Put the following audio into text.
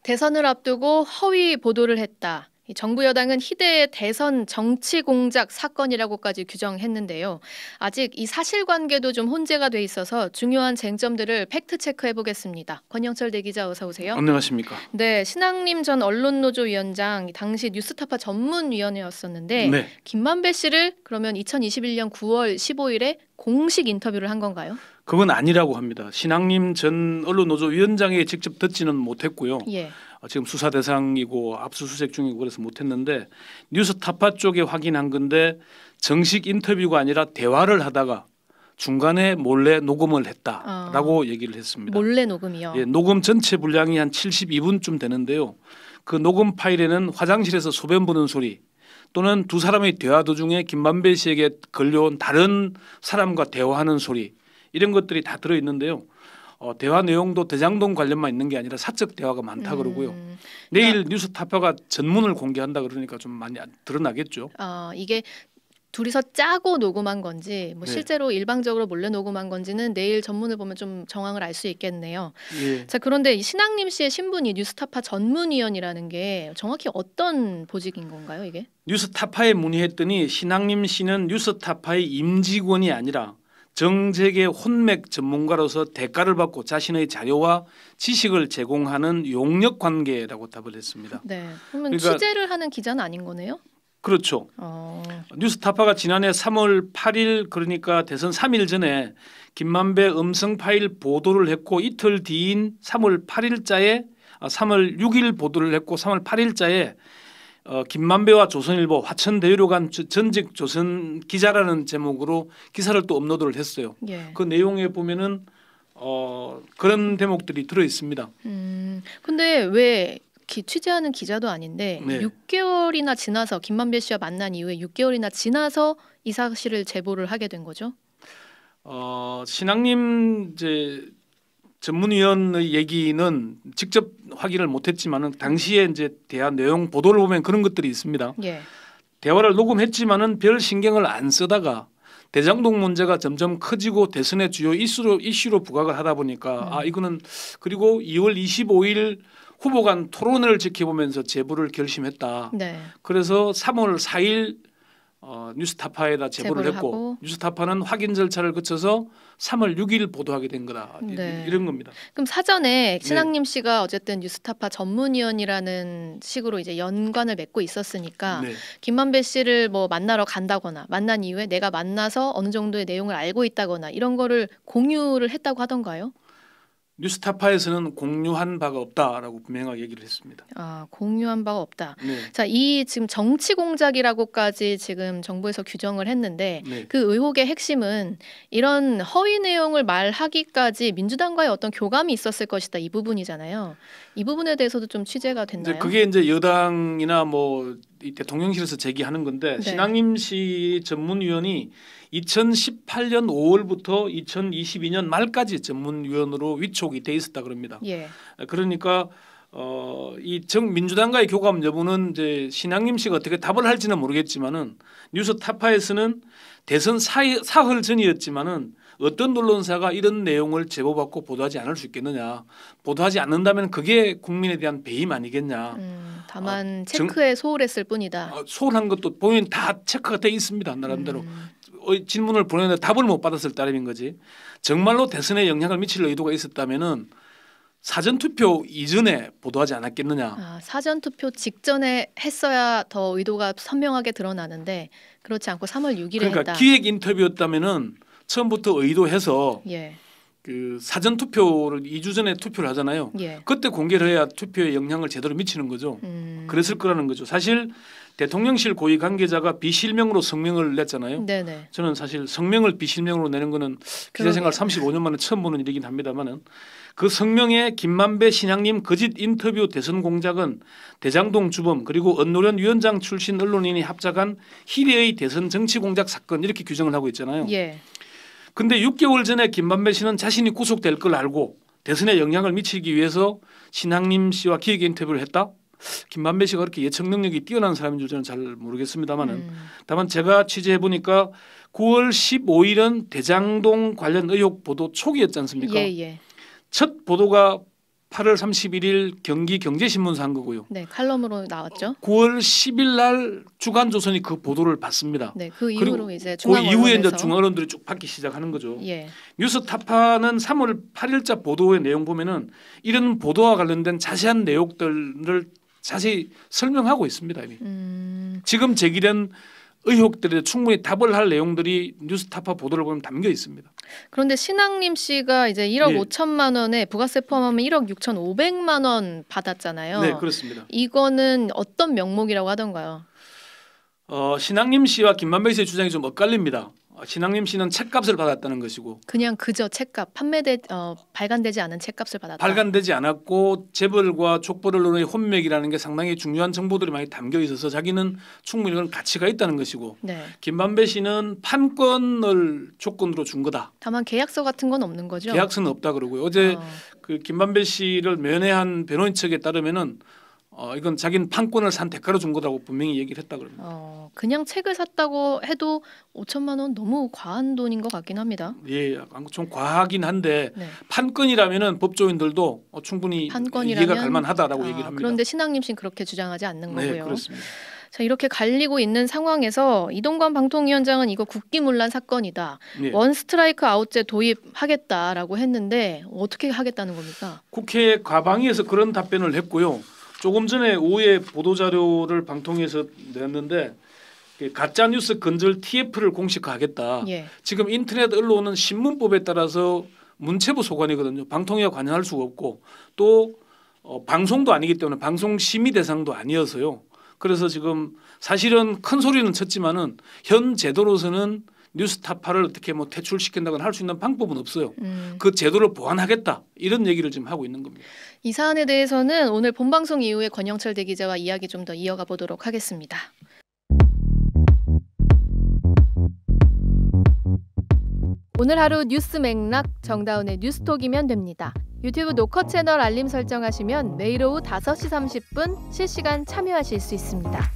대선을 앞두고 허위 보도를 했다. 이 정부 여당은 희대의 대선 정치 공작 사건이라고까지 규정했는데요. 아직 이 사실관계도 좀 혼재가 돼 있어서 중요한 쟁점들을 팩트 체크해 보겠습니다. 권영철 대기자 어서 오세요. 안녕하십니까. 네, 신학림 전 언론노조 위원장 당시 뉴스타파 전문위원회였었는데 네. 김만배 씨를 그러면 2021년 9월 15일에 공식 인터뷰를 한 건가요? 그건 아니라고 합니다. 신학림 전 언론노조 위원장에 직접 듣지는 못했고요. 예. 지금 수사 대상이고 압수수색 중이고 그래서 못했는데 뉴스타파 쪽에 확인한 건데 정식 인터뷰가 아니라 대화를 하다가 중간에 몰래 녹음을 했다라고 얘기를 했습니다. 몰래 녹음이요? 예, 녹음 전체 분량이 한 72분쯤 되는데요. 그 녹음 파일에는 화장실에서 소변 보는 소리 또는 두 사람의 대화 도중에 김만배 씨에게 걸려온 다른 사람과 대화하는 소리 이런 것들이 다 들어있는데요. 대화 내용도 대장동 관련만 있는 게 아니라 사적 대화가 많다 그러고요. 내일 뉴스타파가 전문을 공개한다 그러니까 좀 많이 드러나겠죠. 이게 둘이서 짜고 녹음한 건지 뭐 네. 실제로 일방적으로 몰래 녹음한 건지는 내일 전문을 보면 좀 정황을 알 수 있겠네요. 예. 자, 그런데 이 신학림 씨의 신분이 뉴스타파 전문위원이라는 게 정확히 어떤 보직인 건가요, 이게? 뉴스타파에 문의했더니 신학림 씨는 뉴스타파의 임직원이 아니라 정책의 혼맥 전문가로서 대가를 받고 자신의 자료와 지식을 제공하는 용역 관계라고 답을 했습니다. 네. 그러면 그러니까 취재를 하는 기자는 아닌 거네요? 그렇죠. 뉴스타파가 지난해 3월 8일 그러니까 대선 3일 전에 김만배 음성 파일 보도를 했고 이틀 뒤인 3월 8일자에 3월 6일 보도를 했고 3월 8일자에 김만배와 조선일보 화천대유로간 전직 조선 기자라는 제목으로 기사를 또 업로드를 했어요. 예. 그 내용에 보면은 그런 대목들이 들어 있습니다. 근데 왜 취재하는 기자도 아닌데 네. 6개월이나 지나서 김만배 씨와 만난 이후에 6개월이나 지나서 이 사실을 제보를 하게 된 거죠? 신학림 이제 전문위원의 얘기는 직접 확인을 못했지만은 당시에 이제 대화 내용 보도를 보면 그런 것들이 있습니다. 예. 대화를 녹음했지만은 별 신경을 안 쓰다가 대장동 문제가 점점 커지고 대선의 주요 이슈로 부각을 하다 보니까 이거는 그리고 2월 25일 후보 간 토론을 지켜보면서 제보를 결심했다. 네. 그래서 3월 4일 뉴스타파에다 제보를 했고 하고. 뉴스타파는 확인 절차를 거쳐서 3월 6일 보도하게 된 거다. 네. 이런 겁니다. 그럼 사전에 신학림 씨가 어쨌든 뉴스타파 전문위원이라는 식으로 이제 연관을 맺고 있었으니까 네. 김만배 씨를 뭐 만나러 간다거나 만난 이후에 내가 만나서 어느 정도의 내용을 알고 있다거나 이런 거를 공유를 했다고 하던가요? 뉴스타파에서는 공유한 바가 없다라고 분명하게 얘기를 했습니다. 공유한 바가 없다. 네. 자, 이 지금 정치 공작이라고까지 지금 정부에서 규정을 했는데 네. 그 의혹의 핵심은 이런 허위 내용을 말하기까지 민주당과의 어떤 교감이 있었을 것이다 이 부분이잖아요. 이 부분에 대해서도 좀 취재가 됐나요? 그게 이제 여당이나 뭐 이 대통령실에서 제기하는 건데 네. 신학림 씨 전문위원이 2018년 5월부터 2022년 말까지 전문위원으로 위촉이 돼 있었다 그럽니다. 예. 그러니까 이 민주당과의 교감 여부는 이제 신학림 씨가 어떻게 답을 할지는 모르겠지만은 뉴스타파에서는 대선 사흘 전이었지만은 어떤 언론사가 이런 내용을 제보받고 보도하지 않을 수 있겠느냐. 보도하지 않는다면 그게 국민에 대한 배임 아니겠냐. 다만 체크에 소홀했을 뿐이다. 소홀한 것도 보면 다 체크가 돼 있습니다. 나름대로. 질문을 보내는데 답을 못 받았을 따름인 거지. 정말로 대선에 영향을 미칠 의도가 있었다면은 사전투표 이전에 보도하지 않았겠느냐. 사전투표 직전에 했어야 더 의도가 선명하게 드러나는데 그렇지 않고 3월 6일에 그러니까 했다. 기획 인터뷰였다면은 처음부터 의도해서 예. 그 사전 투표를 2주 전에 투표를 하잖아요. 예. 그때 공개를 해야 투표에 영향을 제대로 미치는 거죠. 그랬을 거라는 거죠. 사실 대통령실 고위 관계자가 비실명으로 성명을 냈잖아요. 네네. 저는 사실 성명을 비실명으로 내는 거는 기자생활 35년 만에 처음 보는 일이긴 합니다만은 그 성명에 김만배 신학림 거짓 인터뷰 대선 공작은 대장동 주범 그리고 언노련 위원장 출신 언론인이 합작한 희대의 대선 정치 공작 사건 이렇게 규정을 하고 있잖아요. 예. 근데 6개월 전에 김만배 씨는 자신이 구속될 걸 알고 대선에 영향을 미치기 위해서 신학림 씨와 기획 인터뷰를 했다. 김만배 씨가 그렇게 예측 능력이 뛰어난 사람인 줄 저는 잘 모르겠습니다만은 다만 제가 취재해 보니까 9월 15일은 대장동 관련 의혹 보도 초기였지 않습니까? 예. 첫 보도가 8월 31일 경기 경제신문사 한 거고요. 네, 칼럼으로 나왔죠. 9월 10일 날 주간조선이 그 보도를 받습니다. 네, 그 그리고 이후로 이제 그 중앙 이후에 이제 언론에서 중앙 언론들이 쭉 받기 시작하는 거죠. 예. 뉴스타파는 3월 8일자 보도의 내용 보면은 이런 보도와 관련된 자세한 내용들을 자세히 설명하고 있습니다. 이미. 지금 제기된 의혹들에 충분히 답을 할 내용들이 뉴스타파 보도를 보면 담겨 있습니다. 그런데 신앙림 씨가 이제 1억 예. 5천만 원에 부가세 포함하면 1억 6,500만 원 받았잖아요. 네, 그렇습니다. 이거는 어떤 명목이라고 하던가요? 신앙림 씨와 김만배 씨의 주장이 좀 엇갈립니다. 신앙림 씨는 책값을 받았다는 것이고 그냥 그저 책값 발간되지 않은 책값을 받았다. 발간되지 않았고 재벌과 족벌 언론의 혼맥이라는 게 상당히 중요한 정보들이 많이 담겨 있어서 자기는 충분히 그런 가치가 있다는 것이고 네. 김만배 씨는 판권을 조건으로 준 거다. 다만 계약서 같은 건 없는 거죠. 계약서는 없다 그러고요. 어제 어. 그 김만배 씨를 면회한 변호인 측에 따르면은 이건 자기는 판권을 산 대가로 준 거라고 분명히 얘기를 했다 그럽니다. 그냥 책을 샀다고 해도 5천만 원 너무 과한 돈인 것 같긴 합니다. 예, 좀 과하긴 한데 네. 판권이라면은 법조인들도 충분히 판권이라면 이해가 갈 만하다라고 얘기를 합니다. 그런데 신앙님 씨는 그렇게 주장하지 않는 네, 거고요. 그렇습니다. 자, 이렇게 갈리고 있는 상황에서 이동관 방통위원장은 이거 국기문란 사건이다. 예. 원 스트라이크 아웃제 도입하겠다라고 했는데 어떻게 하겠다는 겁니까? 국회 과방위에서 그런 답변을 했고요. 조금 전에 오후에 보도자료를 방통위에서 냈는데 가짜 뉴스 근절 TF를 공식화하겠다. 예. 지금 인터넷 언론은 신문법에 따라서 문체부 소관이거든요. 방통위가 관여할 수가 없고 또 방송도 아니기 때문에 방송 심의 대상도 아니어서요. 그래서 지금 사실은 큰 소리는 쳤지만은 현 제도로서는 뉴스타파를 어떻게 퇴출시킨다거나 할 수 있는 방법은 없어요. 그 제도를 보완하겠다 이런 얘기를 지금 하고 있는 겁니다. 이 사안에 대해서는 오늘 본방송 이후에 권영철 대기자와 이야기 좀 더 이어가 보도록 하겠습니다. 오늘 하루 뉴스 맥락 정다운의 뉴스톡이면 됩니다. 유튜브 노컷 채널 알림 설정하시면 매일 오후 5시 30분 실시간 참여하실 수 있습니다.